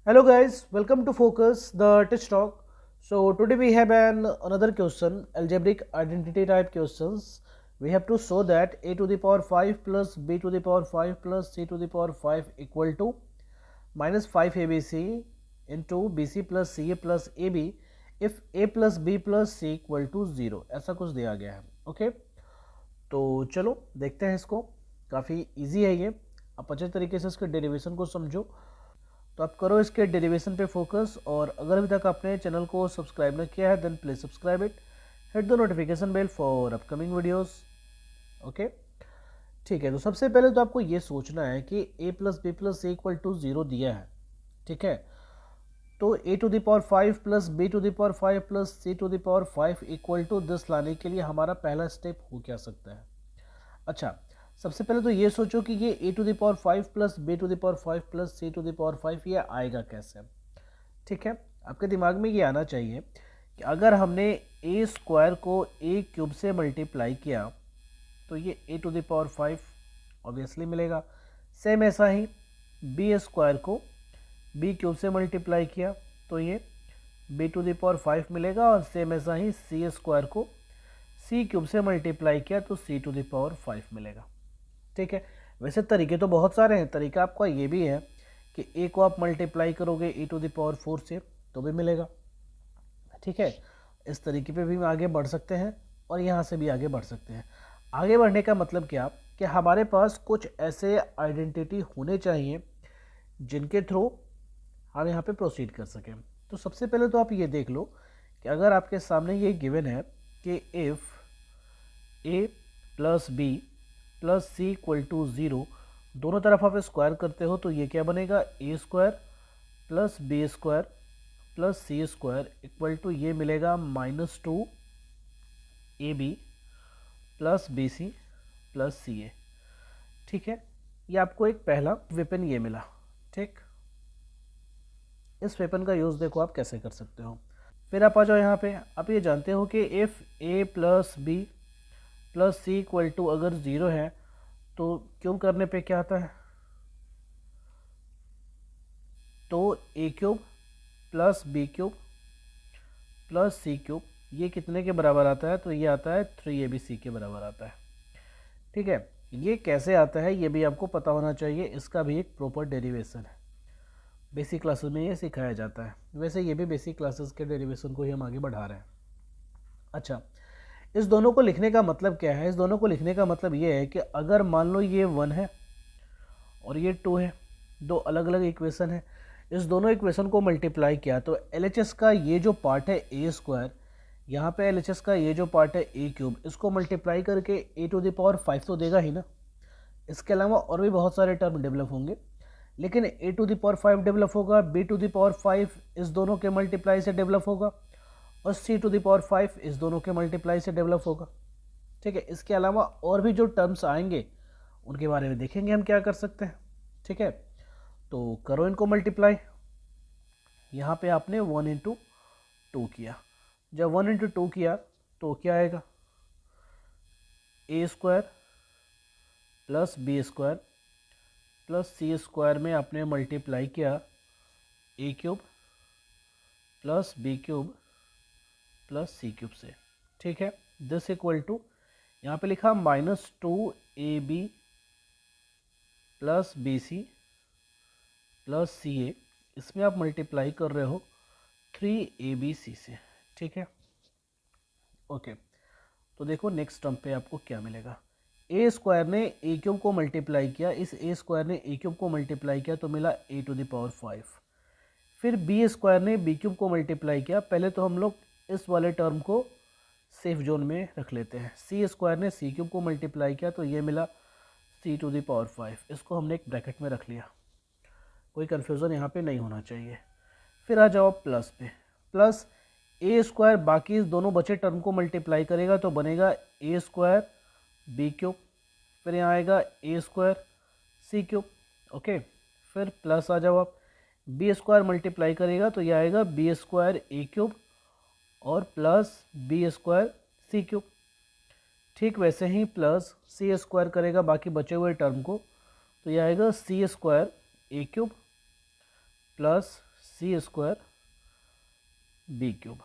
Hello guys, welcome to Focus, the Touch Talk. So today we have another question, algebraic identity type questions. We have to show that a to the power 5 plus b to the power 5 plus c to the power 5 equal to minus 5 abc into bc plus ca plus ab if a plus b plus c equal to 0. ऐसा कुछ दिया गया है. Okay, तो चलो देखते हैं इसको. काफ़ी इजी है ये. आप अच्छे तरीके से इसके डेरिवेशन को समझो. तो आप करो इसके डेरिवेशन पे फोकस. और अगर अभी तक आपने चैनल को सब्सक्राइब न किया है then please subscribe it, hit the notification bell for upcoming videos. Okay, ठीक है. तो सबसे पहले तो आपको ये सोचना है कि a plus B plus C equal to 0 दिया है. ठीक है, तो a to the power 5 plus B to the power 5 plus C to the power 5 equal to this लाने के लिए हमारा पहला स्टेप हो क्या सकता है. अच्छा, सबसे पहले तो ये सोचो कि ये a to the power 5 plus B to the power 5 plus C to the power 5 ये आएगा कैसे. ठीक है, आपके दिमाग में ये आना चाहिए कि अगर हमने a स्क्वायर को a क्यूब से मल्टीप्लाई किया तो ये a to the power 5 obviously मिलेगा. सेम ऐसा ही b स्क्वायर को b क्यूब से मल्टीप्लाई किया तो ये b टू द पावर 5 मिलेगा. और सेम ऐसा ही c स्क्वायर को c क्यूब से मल्टीप्लाई किया तो c टू द पावर 5 मिलेगा. ठीक है, वैसे तरीके तो बहुत सारे हैं. तरीका आपका ये भी है कि a को आप मल्टीप्लाई करोगे e टू द पावर 4 से तो भी मिलेगा. ठीक है, इस तरीके पे भी आगे बढ़ सकते हैं और यहाँ से भी आगे बढ़ सकते हैं. आगे बढ़ने का मतलब क्या कि हमारे पास कुछ ऐसे आइडेंटिटी होने चाहिए जिनके थ्रू हम यहाँ पे प्रोसीड कर सकें. तो सबसे पहले तो आप ये देख लो कि अगर आपके सामने ये गिवन है कि if a plus B plus C equal to 0, दोनों तरफ आप स्क्वायर करते हो तो ये क्या बनेगा, A square plus B square plus C square equal to ये मिलेगा -2 A B plus B C plus C A. ठीक है, ये आपको एक पहला वेपन ये मिला. ठीक, इस वेपन का यूज़ देखो आप कैसे कर सकते हो. फिर आप आ जाओ यहाँ पे. आप ये जानते हो कि if A plus B plus C equal to अगर 0 है तो क्यूब करने पे क्या आता है, तो A cube plus B cube plus C cube ये कितने के बराबर आता है, तो ये आता है 3abc के बराबर आता है. ठीक है, ये कैसे आता है ये भी आपको पता होना चाहिए. इसका भी एक प्रॉपर डेरिवेशन है. बेसिक क्लासेस में ये सिखाया जाता है. वैसे ये भी बेसिक क्लासेस के डेरिवेशन को ही हम आगे बढ़ा रहे हैं. अच्छा, इस दोनों को लिखने का मतलब क्या है. इस दोनों को लिखने का मतलब ये है कि अगर मान लो ये 1 है और ये 2 है, दो अलग अलग इक्वेशन है, इस दोनों इक्वेशन को मल्टीप्लाई किया तो LHS का ये जो पार्ट है ए स्क्वायर, यहाँ पे LHS का ये जो पार्ट है ए क्यूब, इसको मल्टीप्लाई करके ए टू द पावर 5 तो देगा ही ना. इसके अलावा और भी बहुत सारे टर्म डेवलप होंगे, लेकिन ए टू द पावर 5 डेवलप होगा, बी टू द पावर 5 इस दोनों के मल्टीप्लाई से डेवलप होगा और सी टू द पावर 5 इस दोनों के मल्टीप्लाई से डेवलप होगा. ठीक है, इसके अलावा और भी जो टर्म्स आएंगे उनके बारे में देखेंगे हम क्या कर सकते हैं. ठीक है, तो करो इनको मल्टीप्लाई. यहाँ पे आपने 1 इंटू 2 किया. जब 1 इंटू 2 किया तो क्या आएगा, A square plus B square plus C square में आपने मल्टीप्लाई किया A cube plus B cube plus C cube से. ठीक है, दिस इक्वल टू यहाँ पे लिखा -2 A B plus B C plus C A. इसमें आप मल्टीप्लाई कर रहे हो 3abc से. ठीक है, ओके. तो देखो नेक्स्ट टर्म पे आपको क्या मिलेगा. ए स्क्वायर ने ए क्यूब को मल्टीप्लाई किया, इस ए स्क्वायर ने ए क्यूब को मल्टीप्लाई किया तो मिला ए टू द पावर 5. फिर बी स्क्वायर ने बी क्यूब को मल्टीप्लाई किया. पहले तो हम लोग इस वाले टर्म को सेफ जोन में रख लेते हैं. सी स्क्वायर ने सी क्यूब को मल्टीप्लाई किया तो ये मिला सी टू द पावर 5. इसको हमने एक ब्रैकेट में रख लिया, कोई कन्फ्यूज़न यहाँ पे नहीं होना चाहिए. फिर आ जाओ प्लस पे. प्लस ए स्क्वायर बाकी इस दोनों बचे टर्म को मल्टीप्लाई करेगा तो बनेगा ए स्क्वायर बी क्यूब. फिर यहाँ आएगा A square C cube. Okay, फिर प्लस आ जाओ आप. बी स्क्वायर मल्टीप्लाई करेगा तो यह आएगा बी स्क्वायर ए क्यूब और प्लस बी स्क्वायर सी क्यूब. ठीक वैसे ही प्लस सी स्क्वायर करेगा बाकी बचे हुए टर्म को तो यह आएगा सी स्क्वायर ए cube plus C square B cube.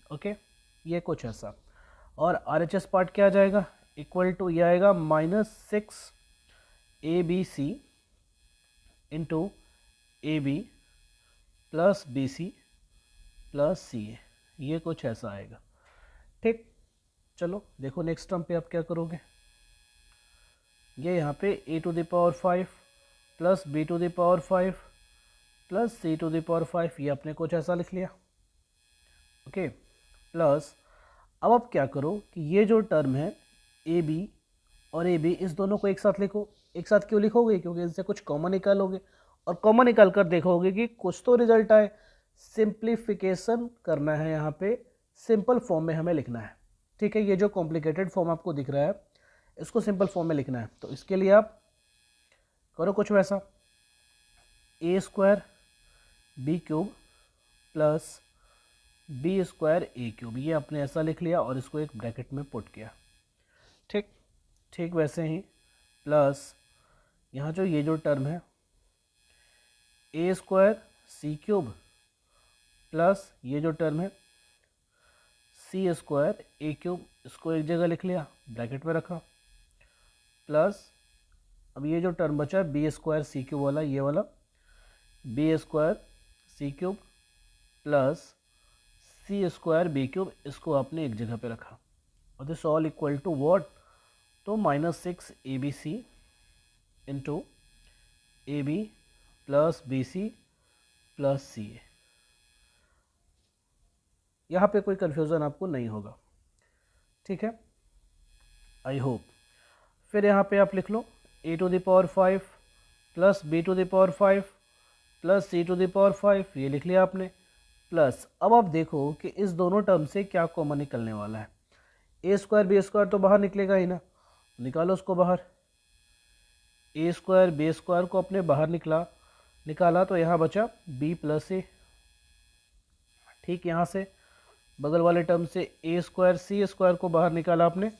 Okay, ये कुछ ऐसा। और RHS पार्ट क्या आ जाएगा, इक्वल टू ये आएगा -6 ABC into AB plus BC plus CA, ये कुछ ऐसा आएगा। ठीक, चलो देखो नेक्स्ट टर्म पे आप क्या करोगे। ये यहाँ पे a⁵ plus b⁵ plus c⁵, ये आपने कुछ ऐसा लिख लिया। ओके, प्लस अब आप क्या करो कि ये जो टर्म है AB और AB, इस दोनों को एक साथ लिखो। एक साथ क्यों लिखोगे, क्योंकि इनसे कुछ कॉमन निकालोगे और कॉमन निकाल कर देखोगे कि कुछ तो रिजल्ट आए। सिंप्लीफिकेशन करना है, यहाँ पे सिंपल फॉर्म में हमें लिखना है। ठीक है, ये जो कॉम्प्लिकेटेड फॉर्म आपको दिख रहा है इसको सिंपल फॉर्म में लिखना है। तो इसके लिए आप करो कुछ वैसा, a² b³ plus b² a³, ये आपने ऐसा लिख लिया और इसको एक ब्रैकेट में पुट किया। ठीक, ठीक वैसे ही प्लस यहाँ जो ये जो टर्म है a² c³ प्लस ये जो टर्म है c² a³, इसको एक जगह लिख लिया, ब्रैकेट में रखा, प्लस अब ये जो टर्म बचा b² c³ वाला, ये वाला b² c³ plus c² b³, इसको आपने एक जगह पे रखा और this all equal to what, तो -6 ABC into AB plus BC plus CA। यहाँ पे कोई कन्फ्यूज़न आपको नहीं होगा। ठीक है, आई होप। फिर यहाँ पे आप लिख लो a⁵ plus b⁵ plus c⁵, ये लिख लिया आपने। प्लस अब आप देखो कि इस दोनों टर्म से क्या कॉमन निकलने वाला है। a² b² तो बाहर निकलेगा ही ना, निकालो उसको बाहर। a² b² को अपने बाहर निकाला तो यहाँ बचा b प्लस a। ठीक, यहाँ से बगल वाले टर्म से a² c² को बाहर निकाला आपने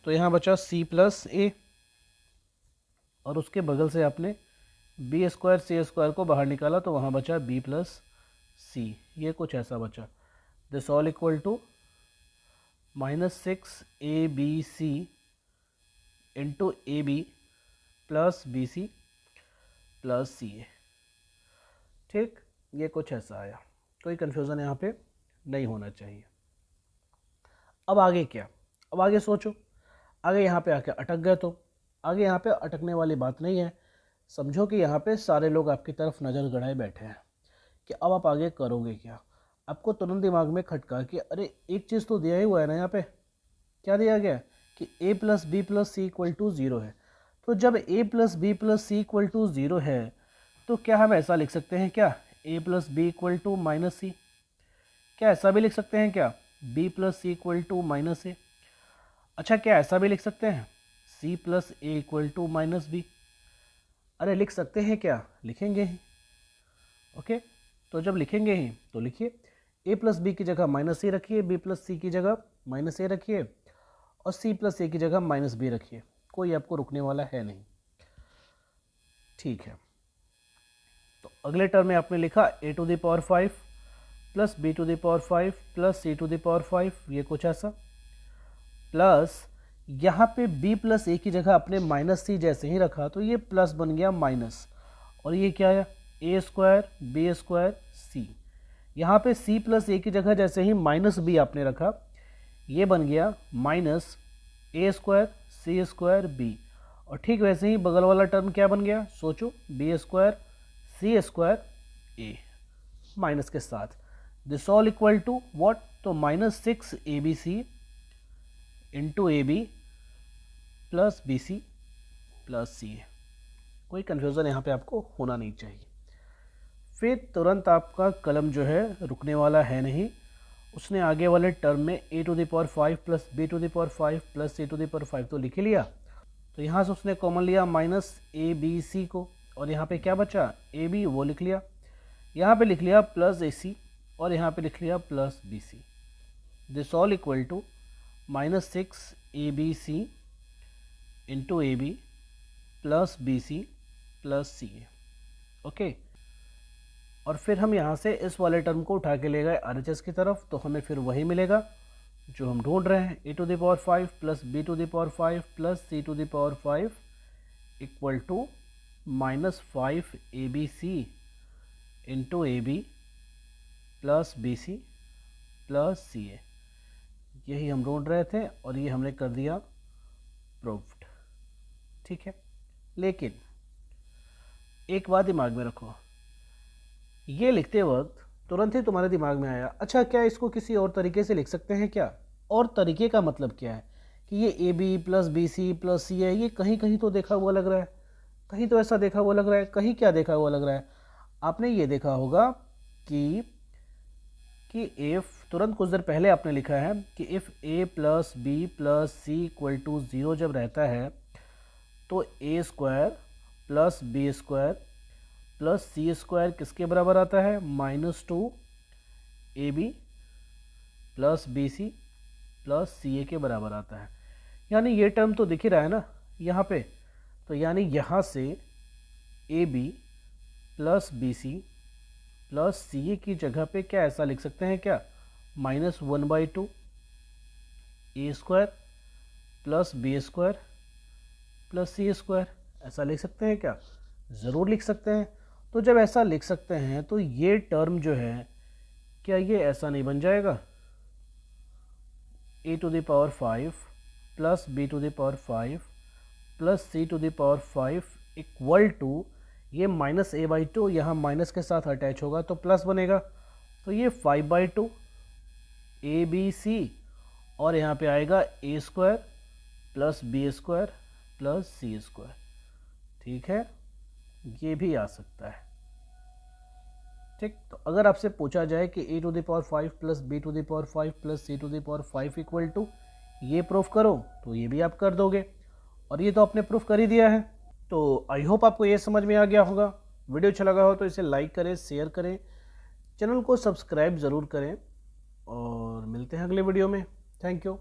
तो यहाँ बचा c प्लस a, और उसके बगल से आपने b² c² को बाहर निकाला तो वहाँ बचा b प्लस c, ये कुछ ऐसा बचा। This all equal to -6ABC into AB plus BC plus CA। ठीक, ये कुछ ऐसा आया, कोई कन्फ्यूज़न यहाँ पे नहीं होना चाहिए। अब आगे क्या, अब आगे सोचो, आगे यहाँ पे आके अटक गए तो आगे यहाँ पे अटकने वाली बात नहीं है। समझो कि यहाँ पे सारे लोग आपकी तरफ नज़र गड़ाए बैठे हैं कि अब आप आगे करोगे क्या। आपको तुरंत दिमाग में खटका कि अरे एक चीज़ तो दिया ही हुआ है ना, यहाँ पे क्या दिया गया कि a plus B plus C equal to 0 है। तो जब a plus B plus C equal to 0 है तो क्या हम ऐसा लिख सकते हैं क्या, a plus B equal to minus C? क्या ऐसा भी लिख सकते हैं क्या, b plus C equal to minus A? अच्छा, क्या ऐसा भी लिख सकते हैं c plus A equal to minus B? अरे लिख सकते हैं क्या, लिखेंगे ही। ओके, तो जब लिखेंगे ही तो लिखिए a प्लस बी की जगह माइनस सी रखिए, b प्लस सी की जगह माइनस ए रखिए और c प्लस ए की जगह माइनस बी रखिए। कोई आपको रुकने वाला है नहीं। ठीक है, तो अगले टर्म में आपने लिखा a⁵ plus b⁵ plus c⁵, ये कुछ ऐसा। प्लस यहाँ पे b प्लस ए की जगह आपने माइनस सी जैसे ही रखा तो ये प्लस बन गया माइनस, और ये क्या है a² b² c। यहाँ पे c प्लस ए की जगह जैसे ही माइनस बी आपने रखा, ये बन गया माइनस a² c² b। और ठीक वैसे ही बगल वाला टर्म क्या बन गया, सोचो b² c² a माइनस के साथ। This all equal to what, तो -6ABC into AB plus BC plus CA। कोई कन्फ्यूज़न यहाँ पे आपको होना नहीं चाहिए। फिर तुरंत आपका कलम जो है रुकने वाला है नहीं, उसने आगे वाले टर्म में a⁵ plus b⁵ plus c⁵ तो लिख ही लिया। तो यहाँ से उसने कॉमन लिया -ABC को, और यहाँ पे क्या बचा AB, वो लिख लिया। यहाँ पे लिख लिया प्लस AC और यहाँ पे लिख लिया plus BC। This all equal to -6ABC into AB plus BC plus CA। Okay, और फिर हम यहाँ से इस वाले टर्म को उठा के ले गए RHS की तरफ, तो हमें फिर वही मिलेगा जो हम ढूंढ रहे हैं, a⁵ plus b⁵ plus c⁵ equal to -5abc into ab plus bc plus ca। यही हम ढूंढ रहे थे और ये हमने कर दिया प्रूव्ड। ठीक है, लेकिन एक बात दिमाग में रखो, ये लिखते वक्त तुरंत ही तुम्हारे दिमाग में आया, अच्छा क्या इसको किसी और तरीके से लिख सकते हैं क्या? और तरीके का मतलब क्या है कि ये A B plus B C plus C है, ये कहीं कहीं तो देखा हुआ लग रहा है, कहीं तो ऐसा देखा हुआ लग रहा है, कहीं क्या देखा हुआ लग रहा है? आपने ये देखा होगा कि इफ़, तुरंत कुछ देर पहले आपने लिखा है कि if A plus B plus C equal to 0 जब रहता है तो a² plus b² plus c² किसके बराबर आता है? -2ab plus bc plus ca के बराबर आता है। यानी ये टर्म तो दिख ही रहा है ना यहाँ पे, तो यानी यहाँ से ab plus bc plus ca की जगह पे क्या ऐसा लिख सकते हैं क्या? -1/2 a² plus b² plus c², ऐसा लिख सकते हैं क्या? ज़रूर लिख सकते हैं। तो जब ऐसा लिख सकते हैं तो ये टर्म जो है, क्या ये ऐसा नहीं बन जाएगा? a⁵ plus b⁵ plus c⁵ equal to, ये -a/2 यहाँ माइनस के साथ अटैच होगा तो प्लस बनेगा, तो ये 5/2 abc और यहाँ पे आएगा a² plus b² plus c²। ठीक है, ये भी आ सकता है। ठीक, तो अगर आपसे पूछा जाए कि a⁵ plus b⁵ plus c⁵ equal to ये प्रूफ करो, तो ये भी आप कर दोगे, और ये तो आपने प्रूफ कर ही दिया है। तो आई होप आपको ये समझ में आ गया होगा। वीडियो अच्छा लगा हो तो इसे लाइक करें, शेयर करें, चैनल को सब्सक्राइब ज़रूर करें, और मिलते हैं अगले वीडियो में। Thank you.